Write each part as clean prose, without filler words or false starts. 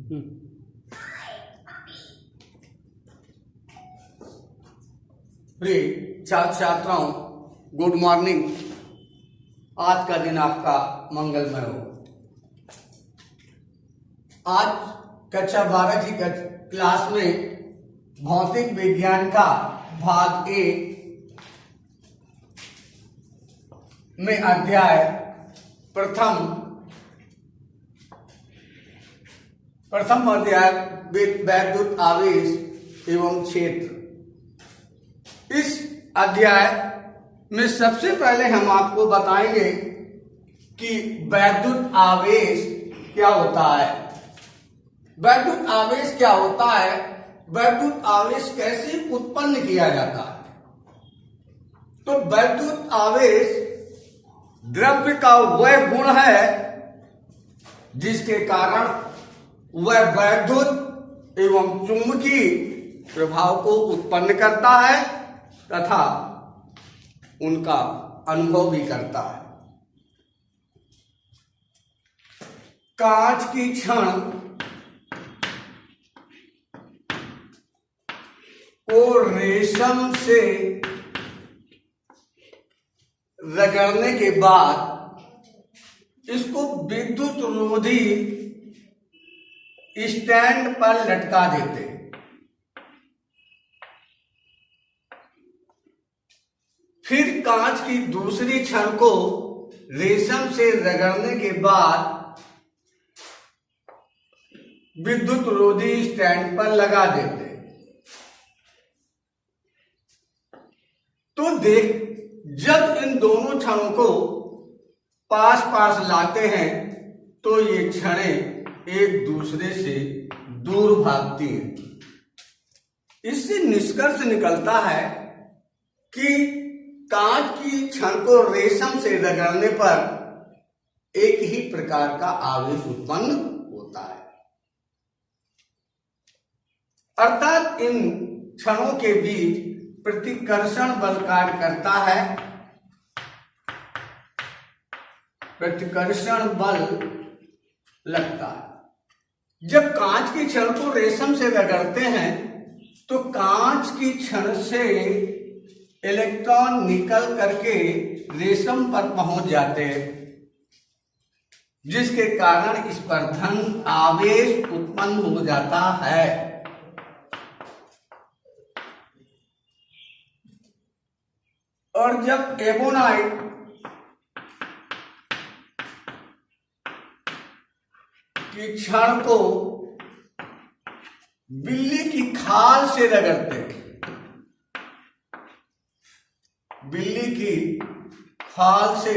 प्रिय छात्र छात्राओं, गुड मॉर्निंग। आज का दिन आपका मंगलमय हो। आज कक्षा 12 की क्लास में भौतिक विज्ञान का भाग ए में अध्याय प्रथम अध्याय वैद्युत आवेश एवं क्षेत्र। इस अध्याय में सबसे पहले हम आपको बताएंगे कि वैद्युत आवेश क्या होता है। वैद्युत आवेश क्या होता है, वैद्युत आवेश कैसे उत्पन्न किया जाता है। तो वैद्युत आवेश द्रव्य का वह गुण है जिसके कारण वह वैद्युत एवं चुंबकीय प्रभाव को उत्पन्न करता है तथा उनका अनुभव भी करता है। कांच की छड़ को रेशम से रगड़ने के बाद इसको विद्युत रोधी स्टैंड पर लटका देते। फिर कांच की दूसरी छड़ को रेशम से रगड़ने के बाद विद्युत रोधी स्टैंड पर लगा देते। तो देख, जब इन दोनों छड़ों को पास पास लाते हैं तो ये छड़ें एक दूसरे से दूर भागती हैं। इससे निष्कर्ष निकलता है कि कांच की छड़ को रेशम से रगड़ने पर एक ही प्रकार का आवेश उत्पन्न होता है, अर्थात इन छड़ों के बीच प्रतिकर्षण बल कार्य करता है। प्रतिकर्षण बल लगता है। जब कांच की छड़ को रेशम से रगड़ते हैं तो कांच की छड़ से इलेक्ट्रॉन निकल करके रेशम पर पहुंच जाते हैं, जिसके कारण इस पर धन आवेश उत्पन्न हो जाता है। और जब एबोनाइट की छड़ को बिल्ली की खाल से रगड़ते हैं, बिल्ली की खाल से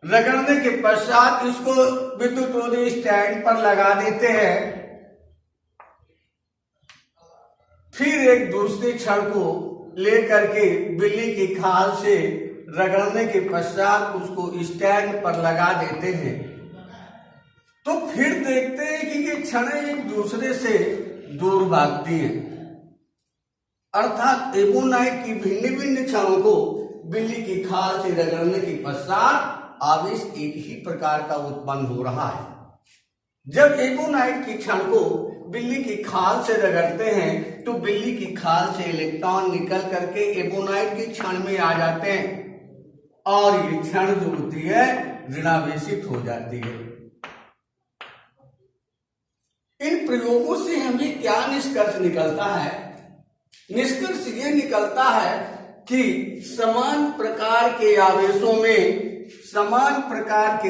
रगड़ने के पश्चात इसको विद्युत रोधी स्टैंड पर लगा देते हैं। फिर एक दूसरी छड़ को लेकर के बिल्ली की खाल से रगड़ने के पश्चात उसको स्टैंड पर लगा देते हैं। तो फिर देखते हैं कि ये छड़ें एक दूसरे से दूर भागती हैं, अर्थात एबोनाइट की भिन्न भिन्न छड़ों को बिल्ली की खाल से रगड़ने के पश्चात आवेश एक ही प्रकार का उत्पन्न हो रहा है। जब एबोनाइट की छड़ को बिल्ली की खाल से रगड़ते हैं तो बिल्ली की खाल से इलेक्ट्रॉन निकल करके एबोनाइट की छड़ में आ जाते हैं और ये छड़ जो होती है ऋणावेशित हो जाती है। इन प्रयोगों से हमें क्या निष्कर्ष निकलता है? निष्कर्ष ये निकलता है कि समान प्रकार के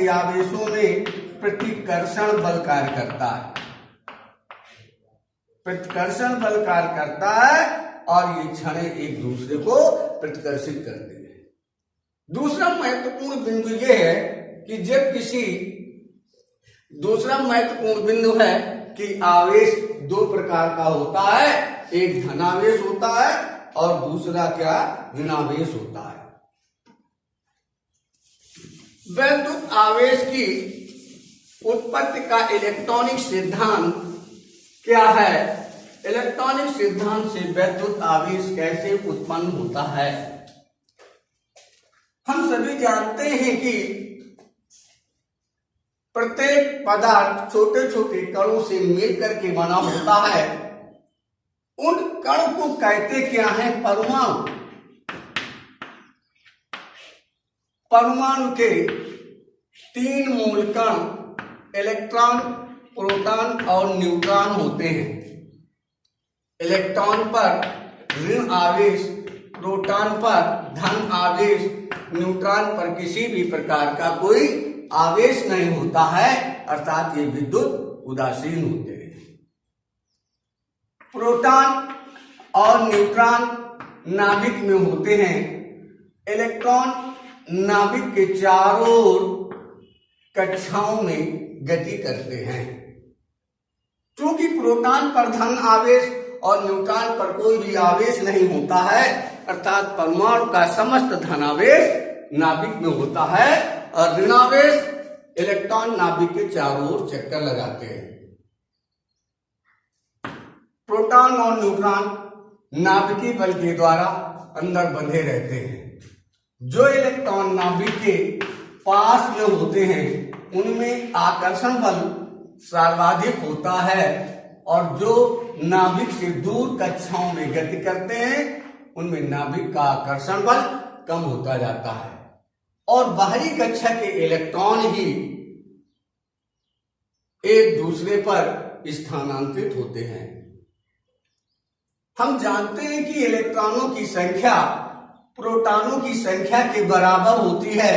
आवेशों में प्रतिकर्षण बल कार्य करता है। प्रतिकर्षण बल कार्य करता है और ये छड़ें एक दूसरे को प्रतिकर्षित करती है। दूसरा महत्वपूर्ण बिंदु ये है कि जब दूसरा महत्वपूर्ण बिंदु है कि आवेश दो प्रकार का होता है, एक धनावेश होता है और दूसरा क्या, ऋणावेश होता है। वैद्युत आवेश की उत्पत्ति का इलेक्ट्रॉनिक सिद्धांत क्या है? इलेक्ट्रॉनिक सिद्धांत से वैद्युत आवेश कैसे उत्पन्न होता है? हम सभी जानते हैं कि प्रत्येक पदार्थ छोटे छोटे कणों से मिलकर के बना होता है। उन कण को कहते क्या है? परमाणु। परमाणु के 3 मूल कण इलेक्ट्रॉन, प्रोटॉन और न्यूट्रॉन होते हैं। इलेक्ट्रॉन पर ऋण आवेश, प्रोटॉन पर धन आवेश, न्यूट्रॉन पर किसी भी प्रकार का कोई आवेश नहीं होता है, अर्थात ये विद्युत उदासीन होते हैं। प्रोटॉन और न्यूट्रॉन नाभिक में होते हैं। इलेक्ट्रॉन नाभिक के चारों ओर कक्षाओं में गति करते हैं। क्योंकि प्रोटॉन पर धन आवेश और न्यूट्रॉन पर कोई भी आवेश नहीं होता है, अर्थात परमाणु का समस्त धनावेश नाभिक में होता है और ऋणावेश इलेक्ट्रॉन नाभिक के चारों ओर चक्कर लगाते हैं। प्रोटॉन और न्यूट्रॉन नाभिकीय बल के द्वारा अंदर बंधे रहते हैं। जो इलेक्ट्रॉन नाभिक के पास में होते हैं उनमें आकर्षण बल सर्वाधिक होता है और जो नाभिक से दूर कक्षाओं में गति करते हैं उनमें नाभिक का आकर्षण बल कम होता जाता है और बाहरी कक्षा के इलेक्ट्रॉन ही एक दूसरे पर स्थानांतरित होते हैं। हम जानते हैं कि इलेक्ट्रॉनों की संख्या प्रोटॉनों की संख्या के बराबर होती है,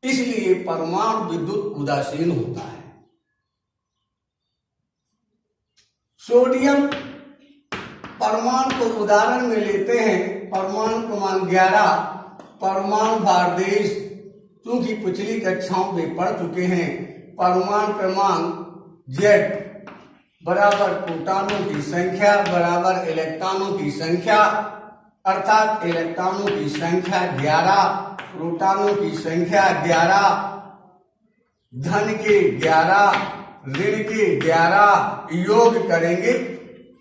इसलिए परमाणु विद्युत उदासीन होता है। सोडियम परमाणु को उदाहरण में लेते हैं। परमाणु क्रमांक 11, परमाणु भार 23, क्योंकि पिछली कक्षाओं में पढ़ चुके हैं। परमाणु क्रमांक Z बराबर प्रोटॉनों की संख्या बराबर इलेक्ट्रॉनों की संख्या, अर्थात इलेक्ट्रॉनों की संख्या 11, प्रोटॉनों की संख्या 11, धन के 11, ऋण के 11 योग करेंगे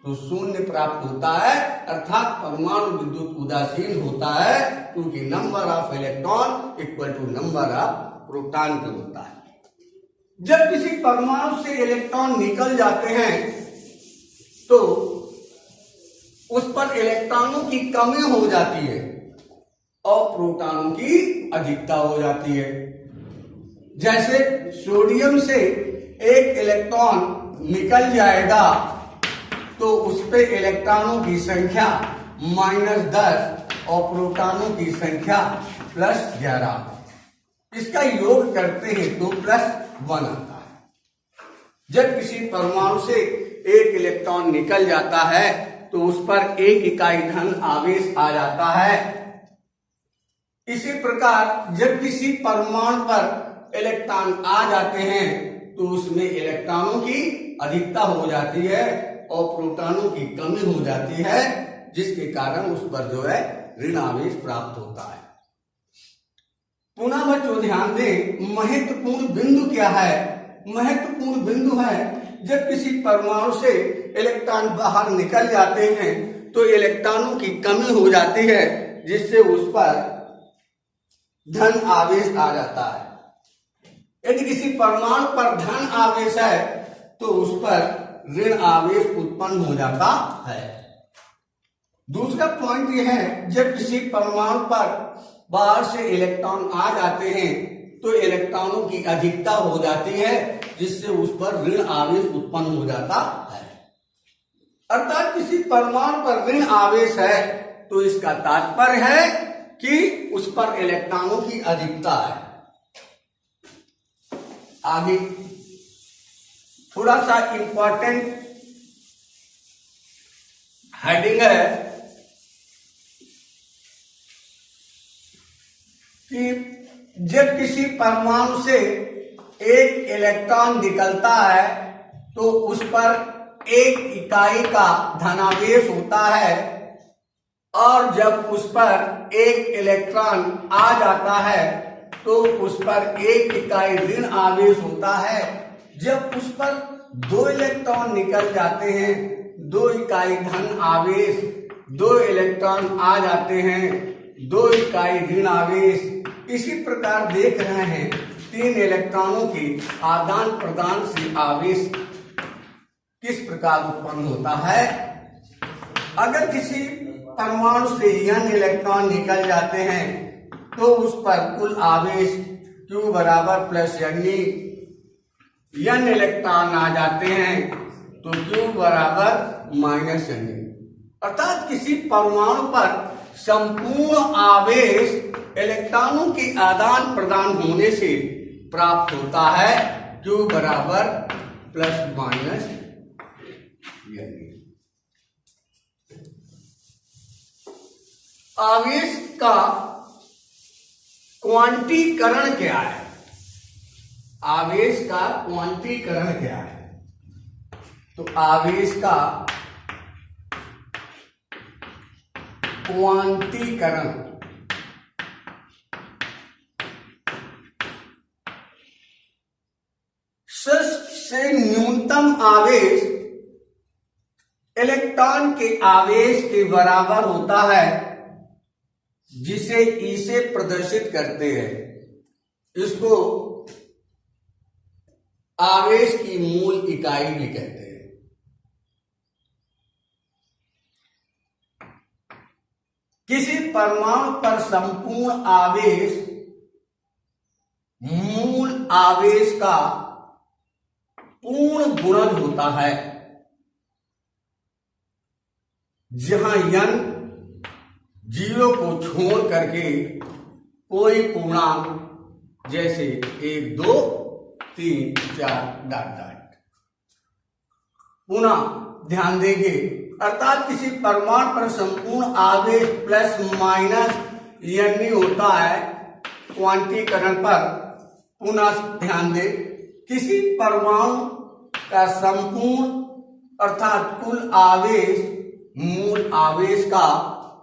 तो शून्य प्राप्त होता है, अर्थात परमाणु विद्युत उदासीन होता है, क्योंकि number of electron equal to number of proton का होता है। जब किसी परमाणु से इलेक्ट्रॉन निकल जाते हैं तो उस पर इलेक्ट्रॉनों की कमी हो जाती है और प्रोटॉनों की अधिकता हो जाती है। जैसे सोडियम से एक इलेक्ट्रॉन निकल जाएगा तो उस पे इलेक्ट्रॉनों की संख्या -10 और प्रोटॉनों की संख्या +11। इसका योग करते हैं तो +1 आता है। जब किसी परमाणु से एक इलेक्ट्रॉन निकल जाता है तो उस पर 1 इकाई धन आवेश आ जाता है। इसी प्रकार जब किसी परमाणु पर इलेक्ट्रॉन आ जाते हैं तो उसमें इलेक्ट्रॉनों की अधिकता हो जाती है और प्रोटॉनों की कमी हो जाती है, जिसके कारण उस पर जो है ऋण आवेश प्राप्त होता है। पुनः बच्चों ध्यान दें, महत्वपूर्ण बिंदु क्या है? महत्वपूर्ण बिंदु है जब किसी परमाणु से इलेक्ट्रॉन बाहर निकल जाते हैं तो इलेक्ट्रॉनों की कमी हो जाती है, जिससे उस पर धन आवेश आ जाता है। यदि किसी परमाणु पर धन आवेश है तो उस पर ऋण आवेश उत्पन्न हो जाता है। दूसरा पॉइंट यह है, जब किसी परमाणु पर बाहर से इलेक्ट्रॉन आ जाते हैं तो इलेक्ट्रॉनों की अधिकता हो जाती है, जिससे उस पर ऋण आवेश उत्पन्न हो जाता है। अर्थात किसी परमाणु पर ऋण आवेश है तो इसका तात्पर्य है कि उस पर इलेक्ट्रॉनों की अधिकता है। आगे थोड़ा सा इंपॉर्टेंट हेडिंग है कि जब किसी परमाणु से एक इलेक्ट्रॉन निकलता है तो उस पर 1 इकाई का धनावेश होता है और जब उस पर 1 इलेक्ट्रॉन आ जाता है तो उस पर 1 इकाई ऋण आवेश होता है। जब उस पर 2 इलेक्ट्रॉन निकल जाते हैं, 2 इकाई धन आवेश, 2 इलेक्ट्रॉन आ जाते हैं, 2 इकाई ऋण आवेश। इसी प्रकार देख रहे हैं तीन इलेक्ट्रॉनों के आदान प्रदान से आवेश किस प्रकार उत्पन्न होता है। अगर किसी परमाणु से n इलेक्ट्रॉन निकल जाते हैं तो उस पर कुल आवेश Q बराबर प्लस n इलेक्ट्रॉन आ जाते हैं तो Q बराबर माइनस n, अर्थात किसी परमाणु पर संपूर्ण आवेश इलेक्ट्रॉनों के आदान प्रदान होने से प्राप्त होता है Q बराबर प्लस माइनस n। आवेश का क्वांटीकरण क्या है? आवेश का क्वांटीकरण क्या है? तो आवेश का क्वांटीकरण सबसे न्यूनतम आवेश इलेक्ट्रॉन के आवेश के बराबर होता है, जिसे ई से प्रदर्शित करते हैं। इसको आवेश की मूल इकाई भी कहते हैं। किसी परमाणु पर संपूर्ण आवेश मूल आवेश का पूर्ण गुणज होता है, जहां n 0 को छोड़ करके कोई पूर्णांक जैसे 1 2 3 4 डॉट डॉट। पुनः ध्यान देंगे, अर्थात किसी परमाणु पर संपूर्ण आवेश प्लस माइनस n होता है क्वांटीकरण पर। पुनः ध्यान दें, किसी परमाणु का संपूर्ण अर्थात कुल आवेश मूल आवेश का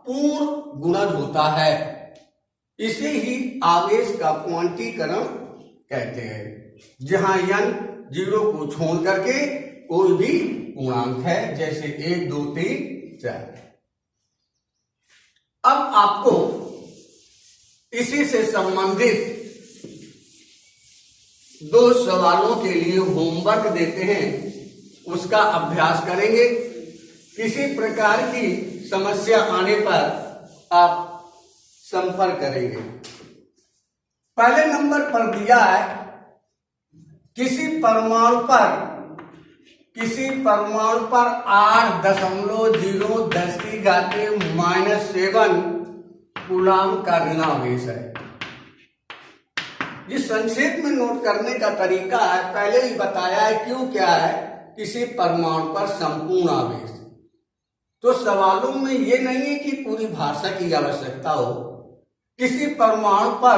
पूर्ण गुणज होता है। इसे ही आवेश का क्वांटीकरण कहते हैं, जहां n 0 को छोड़ करके कोई भी पूर्णांक है, जैसे 1 2 3 4। अब आपको इसी से संबंधित दो सवालों के लिए होमवर्क देते हैं, उसका अभ्यास करेंगे। किसी प्रकार की समस्या आने पर आप संपर्क करेंगे। पहले नंबर पर दिया है, किसी परमाणु पर 8.010⁻⁷ कूलाम का ऋणावेश है। ये संक्षेप में नोट करने का तरीका है, पहले ही बताया है। क्यों क्या है? किसी परमाणु पर संपूर्ण आवेश। तो सवालों में ये नहीं है कि पूरी भाषा की आवश्यकता हो। किसी परमाणु पर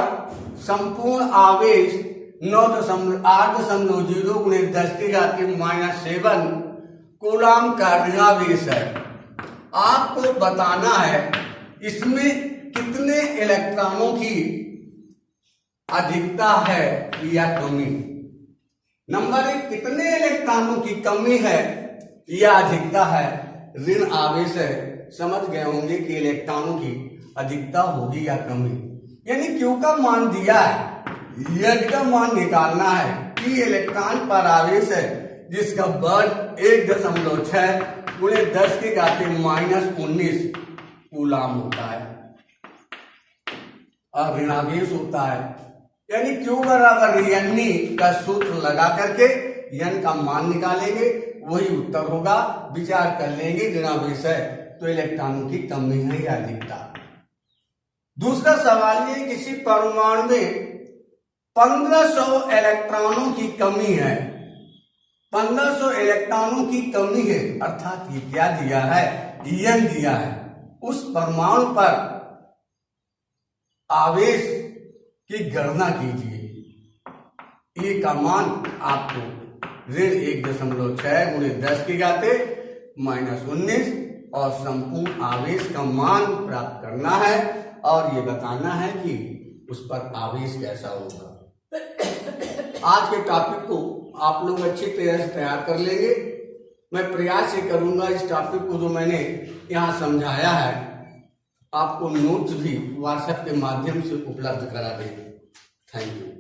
संपूर्ण आवेश 9.8.0 × 10⁻⁷ कूलाम का ऋणावेश है। आपको बताना है इसमें कितने इलेक्ट्रॉनों की अधिकता है या कमी। नंबर 1, कितने इलेक्ट्रॉनों की कमी है या अधिकता है? ऋण आवेश है, समझ गए होंगे कि इलेक्ट्रॉनों की अधिकता होगी या कमी। यानी Q का मान दिया है, n का मान निकालना है। P इलेक्ट्रॉन पर आवेश है, जिसका बल 1.6 × 10⁻⁻19 कूलाम होता है और ऋणावेश होता है। यानी Q बराबर n का सूत्र लगा करके n का मान निकालेंगे, वही उत्तर होगा। विचार कर लेंगे, ऋणावेश है तो इलेक्ट्रॉनों की कमी है या अधिकता। दूसरा सवाल ये, किसी परमाणु में 1500 इलेक्ट्रॉनों की कमी है। 1500 इलेक्ट्रॉनों की कमी है, अर्थात ये क्या दिया है? n दिया है। उस परमाणु पर आवेश की गणना कीजिए। E का मान आपको ऋण 1.6 × 10⁻⁻19 और संपूर्ण आवेश का मान प्राप्त करना है और ये बताना है कि उस पर आवेश कैसा होगा। आज के टॉपिक को आप लोग अच्छी तरह से तैयार कर लेंगे। मैं प्रयास ये करूंगा इस टॉपिक को जो मैंने यहाँ समझाया है आपको नोट्स भी व्हाट्सएप के माध्यम से उपलब्ध करा देंगे। Thank you.